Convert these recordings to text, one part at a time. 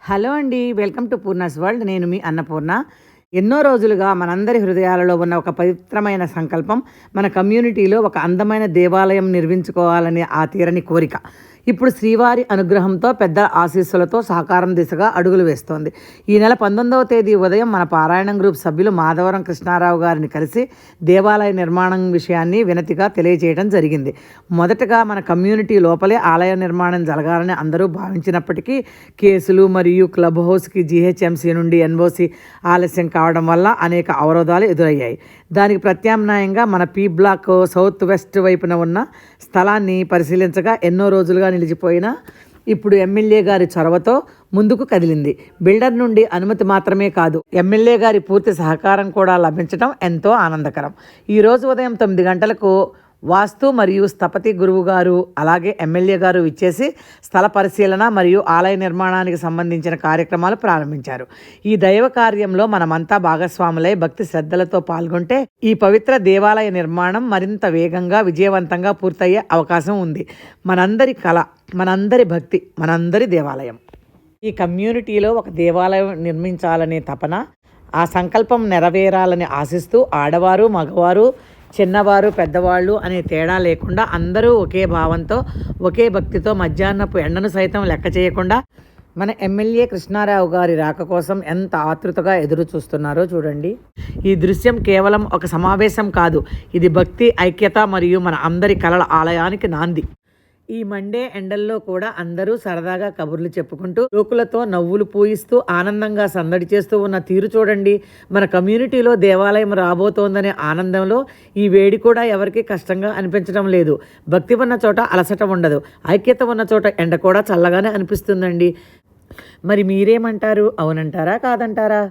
Hello అండి. Welcome to Poorna's world. నేను మీ అన్నపూర్ణ. ఎన్నో రోజులుగా మనందరి హృదయాలలో ఉన్న ఒక పవిత్రమైన సంకల్పం, మన కమ్యూనిటీలో ఒక అందమైన దేవాలయం నిర్మించుకోవాలనే ఆ తీరని కోరిక ఇప్పుడు శ్రీవారి అనుగ్రహంతో, పెద్దల ఆశీస్సులతో సహకారం దిశగా అడుగులు వేస్తోంది. ఈ నెల 19వ తేదీ ఉదయం మన పారాయణం గ్రూప్ సభ్యులు మాధవరం కృష్ణారావు గారిని కలిసి దేవాలయ నిర్మాణం విషయాన్ని వినతిగా తెలియజేయడం జరిగింది. మొదటగా మన కమ్యూనిటీ లోపలే ఆలయ నిర్మాణం జరగాలని అందరూ భావించినప్పటికీ కేసులు మరియు క్లబ్ హౌస్కి జీహెచ్ఎంసీ నుండి ఎన్ఓసి ఆలస్యం కావడం వల్ల అనేక అవరోధాలు ఎదురయ్యాయి. దానికి ప్రత్యామ్నాయంగా మన పీ బ్లాక్ సౌత్ వెస్ట్ వైపున ఉన్న స్థలాన్ని పరిశీలించగా ఎన్నో రోజులుగా నిలిచిపోయిన ఇప్పుడు ఎమ్మెల్యే గారి చొరవతో ముందుకు కదిలింది. బిల్డర్ నుండి అనుమతి మాత్రమే కాదు, ఎమ్మెల్యే గారి పూర్తి సహకారం కూడా లభించడం ఎంతో ఆనందకరం. ఈరోజు ఉదయం 9 గంటలకు వాస్తు మరియు స్థపతి గురువు గారు అలాగే ఎమ్మెల్యే గారు విచ్చేసి స్థల పరిశీలన మరియు ఆలయ నిర్మాణానికి సంబంధించిన కార్యక్రమాలు ప్రారంభించారు. ఈ దైవ కార్యంలో మనమంతా భాగస్వాములై భక్తి శ్రద్ధలతో పాల్గొంటే ఈ పవిత్ర దేవాలయ నిర్మాణం మరింత వేగంగా విజయవంతంగా పూర్తయ్యే అవకాశం ఉంది. మనందరి కళ, మనందరి భక్తి, మనందరి దేవాలయం. ఈ కమ్యూనిటీలో ఒక దేవాలయం నిర్మించాలనే తపన, ఆ సంకల్పం నెరవేరాలని ఆశిస్తూ ఆడవారు, మగవారు, చిన్నవారు, పెద్దవాళ్ళు అనే తేడా లేకుండా అందరూ ఒకే భావంతో, ఒకే భక్తితో మధ్యాహ్నపు ఎండను సైతం లెక్క చేయకుండా మన ఎమ్మెల్యే కృష్ణారావు గారి రాక కోసం ఎంత ఆతృతగా ఎదురు చూస్తున్నారో చూడండి. ఈ దృశ్యం కేవలం ఒక సమావేశం కాదు, ఇది భక్తి, ఐక్యత మరియు మన అందరి కలల ఆలయానికి నాంది. ఈ మండే ఎండల్లో కూడా అందరూ సరదాగా కబుర్లు చెప్పుకుంటూ, లోకులతో నవ్వులు పూయిస్తూ ఆనందంగా సందడి చేస్తూ ఉన్న తీరు చూడండి. మన కమ్యూనిటీలో దేవాలయం రాబోతోందనే ఆనందంలో ఈ వేడి కూడా ఎవరికీ కష్టంగా అనిపించడం లేదు. భక్తి ఉన్న చోట అలసట ఉండదు, ఐక్యత ఉన్న చోట ఎండ కూడా చల్లగానే అనిపిస్తుందండి. మరి మీరేమంటారు? అవునంటారా, కాదంటారా?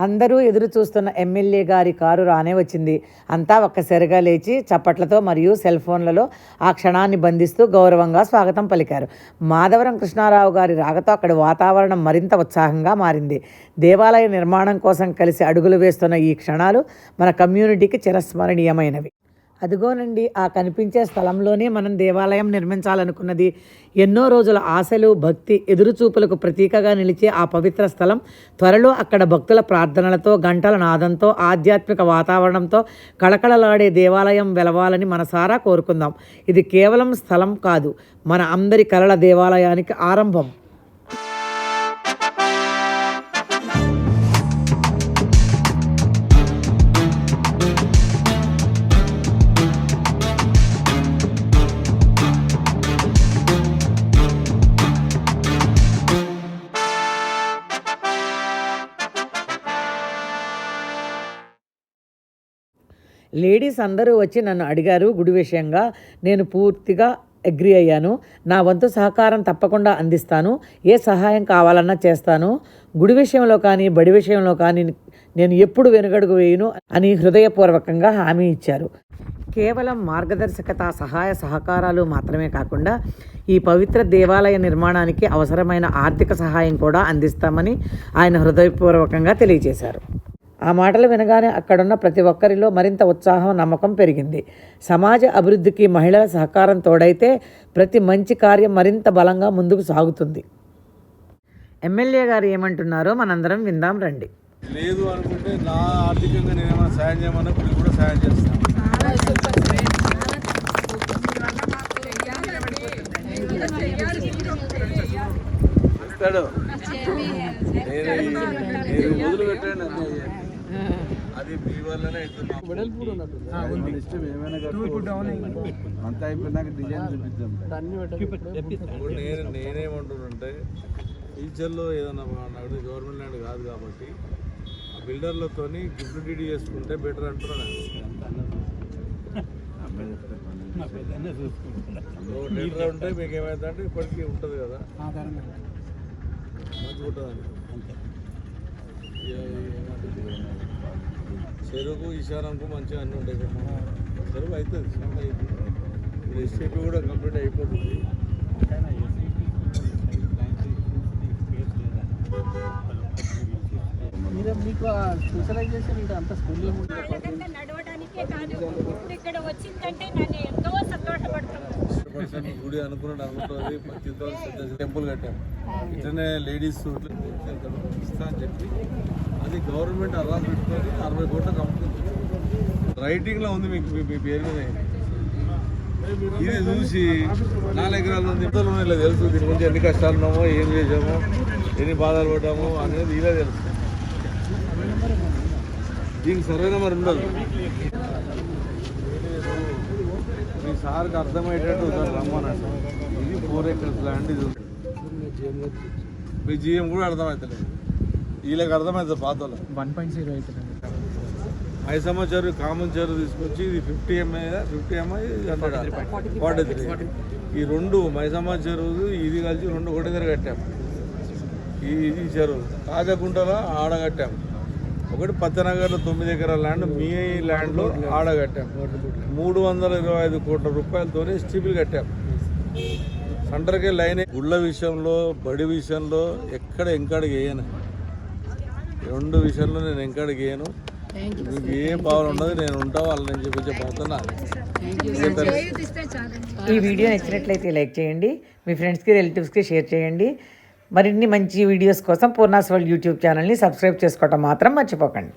అందరూ ఎదురు చూస్తున్న ఎమ్మెల్యే గారి కారు రానే వచ్చింది. అంతా ఒక్కసారిగా లేచి చప్పట్లతో మరియు సెల్ ఫోన్లలో ఆ క్షణాన్ని బంధిస్తూ గౌరవంగా స్వాగతం పలికారు. మాధవరం కృష్ణారావు గారి రాకతో అక్కడి వాతావరణం మరింత ఉత్సాహంగా మారింది. దేవాలయ నిర్మాణం కోసం కలిసి అడుగులు వేస్తున్న ఈ క్షణాలు మన కమ్యూనిటీకి చిరస్మరణీయమైనవి. అదిగోనండి, ఆ కనిపించే స్థలంలోనే మనం దేవాలయం నిర్మించాలనుకున్నది. ఎన్నో రోజుల ఆశలు, భక్తి, ఎదురుచూపులకు ప్రతీకగా నిలిచే ఆ పవిత్ర స్థలం త్వరలో అక్కడ భక్తుల ప్రార్థనలతో, గంటల నాదంతో, ఆధ్యాత్మిక వాతావరణంతో కళకళలాడే దేవాలయం వెలవాలని మనసారా కోరుకుందాం. ఇది కేవలం స్థలం కాదు, మన అందరి కలల దేవాలయానికి ఆరంభం. లేడీస్ అందరూ వచ్చి నన్ను అడిగారు గుడి విషయంగా. నేను పూర్తిగా అగ్రి అయ్యాను. నా వంతు సహకారం తప్పకుండా అందిస్తాను. ఏ సహాయం కావాలన్నా చేస్తాను. గుడి విషయంలో కానీ, బడి విషయంలో కానీ నేను ఎప్పుడు వెనుగడుగు వేయను అని హృదయపూర్వకంగా హామీ ఇచ్చారు. కేవలం మార్గదర్శకత, సహాయ సహకారాలు మాత్రమే కాకుండా ఈ పవిత్ర దేవాలయ నిర్మాణానికి అవసరమైన ఆర్థిక సహాయం కూడా అందిస్తామని ఆయన హృదయపూర్వకంగా తెలియజేశారు. ఆ మాటలు వినగానే అక్కడున్న ప్రతి ఒక్కరిలో మరింత ఉత్సాహం, నమ్మకం పెరిగింది. సమాజ అభివృద్ధికి మహిళల సహకారం తోడైతే ప్రతి మంచి కార్యం మరింత బలంగా ముందుకు సాగుతుంది. ఎమ్మెల్యే గారు ఏమంటున్నారో మనందరం విందాం రండి. లేదు అనుకుంటే నా ఆర్థికంగా నేను ఏమైనా సాయం చేయమన్నా వీళ్ళు కూడా సాయం చేస్తాను. మొదలు పెట్టండి, అది మీ వల్లనే అంతా అయిపోయినాక డిజైన్ చూపిద్దాం. నేనేమంటున్నానంటే ఫ్యూచర్లో ఏదైనా నగదు గవర్నమెంట్ ల్యాండ్ కాదు కాబట్టి ఆ బిల్డర్లతో గిఫ్ట్ డీడీ చేసుకుంటే బెటర్ అంటున్నాను. లీటర్ ఉంటే మీకు ఏమైందంటే ఇప్పటికీ ఉంటుంది కదా, మంచిగా ఉంటుందండి. చెరుకు ఈశాన్యంకు మంచిగా అన్నీ ఉంటాయి కదా, చెరువు అవుతుంది. ఇప్పుడు ఎస్టీపీ కూడా కంప్లీట్ అయిపోతుంది. మీకు స్పెషలైజేషన్ ఇంకా అంత స్కూల్లో వాళ్ళకంతా నడవడానికే కాదు ఇప్పుడు ఇక్కడ వచ్చిందంటే నన్ను ఎంతో సంతోషపడుతున్నాను. గుడి అనుకుంటుంది టెంపుల్ కట్టాం ఇట్లనే లేడీస్ ఇస్తా అని చెప్పి అది గవర్నమెంట్ అలా పెట్టుకొని 60 కోట్లకు అమ్ముతుంది. రైటింగ్లో ఉంది మీకు మీ పేరు మీద. ఇది చూసి 4 ఎకరాలు ఉంది ఇలా తెలుసు దీని గురించి ఎన్ని కష్టాలు ఉన్నామో ఏం చేసామో ఎన్ని బాధలు పడ్డామో అనేది ఇలా తెలుసు. దీనికి సరైన మరి ఉండదు. మీ సార్కి అర్థమయ్యేటట్టు రమ్మన్నట్టు ఇది 4 acres ల్యాండ్. ఇది మీ జిఎం కూడా అర్థమవుతలేదు, వీళ్ళకి అర్థమవుతుంది పాత వాళ్ళకి. 1.0 అవుతుంది. మైసమ్మ చెరువు కామన్ చెరువు తీసుకొచ్చి ఇది 50 MI 43. ఈ రెండు మైసమ్మ చెరువు ఇది కలిసి 2 ఒకటి దగ్గర కట్టాం. ఈ చెరువు కాజకుంటలో ఆడ కట్టాం. ఒకటి పత్తనగర్లో 9 ఎకరాల ల్యాండ్ మీ ల్యాండ్లో ఆడ కట్టాం. 325 కోట్ల రూపాయలతో స్టీపులు కట్టాం. సెంటర్కి లైన్ గుళ్ళ విషయంలో బడి విషయంలో ఎక్కడ ఎంకాడికి వేయను. 2 విషయంలో నేను ఎంకాడికి వేయను. మీకు ఏం భావన ఉండదు, నేను ఉంటా వాళ్ళని చెప్పబోతున్నా. ఈ వీడియో నచ్చినట్లయితే లైక్ చేయండి, మీ ఫ్రెండ్స్కి రిలేటివ్స్కి షేర్ చేయండి. మరిన్ని మంచి వీడియోస్ కోసం పూర్ణాస్ వరల్డ్ యూట్యూబ్ ఛానల్ని సబ్స్క్రైబ్ చేసుకోవటం మాత్రం మర్చిపోకండి.